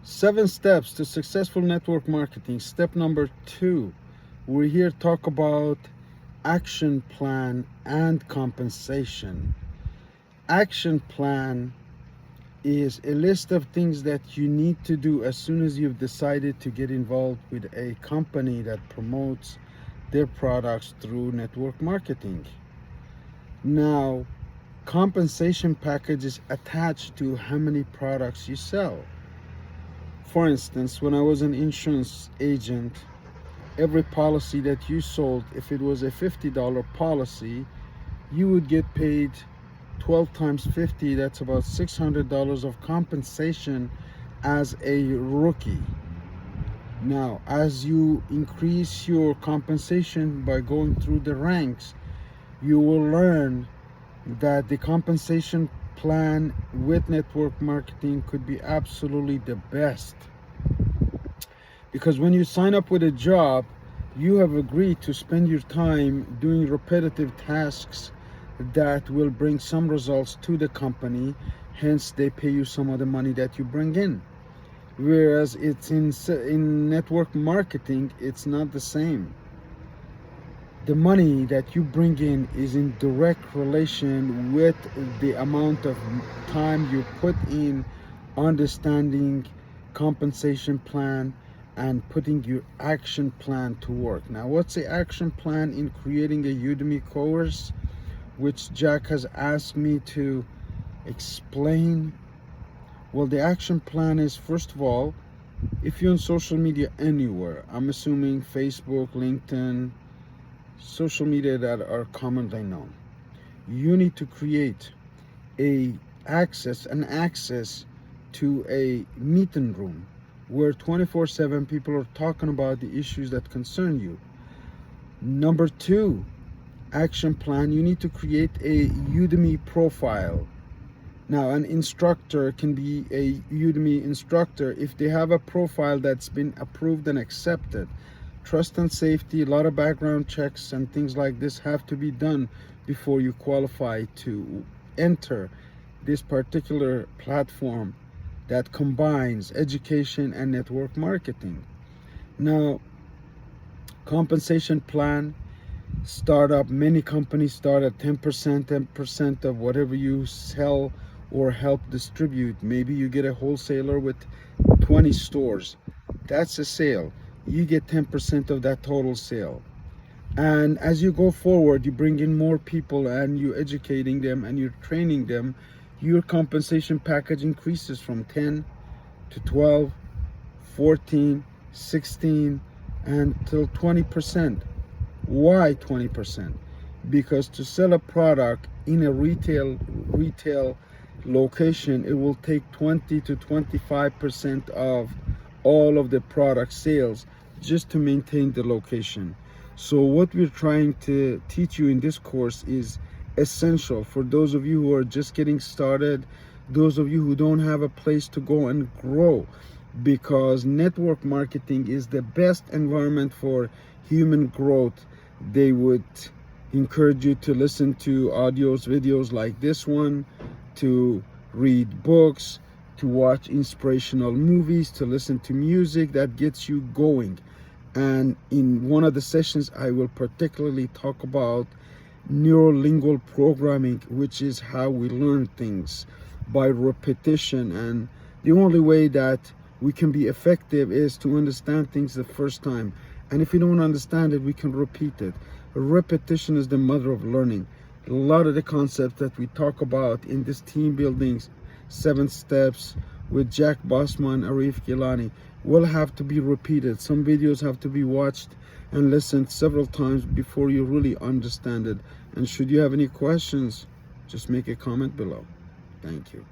7 steps to successful network marketing. Step number 2, we're here to talk about action plan and compensation. Action plan is a list of things that you need to do as soon as you've decided to get involved with a company that promotes their products through network marketing. Now, compensation package is attached to how many products you sell. For instance, when I was an insurance agent, every policy that you sold, if it was a $50 policy, you would get paid 12 times 50, that's about $600 of compensation as a rookie. Now, as you increase your compensation by going through the ranks, you will learn that the compensation plan with network marketing could be absolutely the best. Because when you sign up with a job, you have agreed to spend your time doing repetitive tasks that will bring some results to the company, hence they pay you some of the money that you bring in. Whereas it's in network marketing, it's not the same. The money that you bring in is in direct relation with the amount of time you put in understanding compensation plan and putting your action plan to work. Now, what's the action plan in creating a Udemy course, which Jack has asked me to explain? Well, the action plan is, first of all, if you're on social media anywhere, I'm assuming Facebook, LinkedIn, social media that are commonly known, you need to create an access to a meeting room where 24/7 people are talking about the issues that concern you. Number 2, action plan, you need to create a Udemy profile. Now, an instructor can be a Udemy instructor if they have a profile that's been approved and accepted. Trust and safety, a lot of background checks and things like this have to be done before you qualify to enter this particular platform that combines education and network marketing. Now, compensation plan, startup, many companies start at 10% of whatever you sell or help distribute. Maybe you get a wholesaler with 20 stores. That's a sale. You get 10% of that total sale. And as you go forward, you bring in more people and you're educating them and you're training them, your compensation package increases from 10 to 12, 14, 16, until 20%. Why 20%? Because to sell a product in a retail location, it will take 20 to 25% of all of the product sales just to maintain the location. So what we're trying to teach you in this course is essential for those of you who are just getting started, those of you who don't have a place to go and grow, because network marketing is the best environment for human growth. They would encourage you to listen to audios, videos like this one, to read books, to watch inspirational movies, to listen to music that gets you going. And in one of the sessions, I will particularly talk about neurolingual programming, which is how we learn things by repetition. And the only way that we can be effective is to understand things the first time. And if we don't understand it, we can repeat it. Repetition is the mother of learning. A lot of the concepts that we talk about in this team building 7 steps with Jack Bosma and Arif Gilany will have to be repeated. Some videos have to be watched and listened several times before you really understand it. And should you have any questions, just make a comment below. Thank you.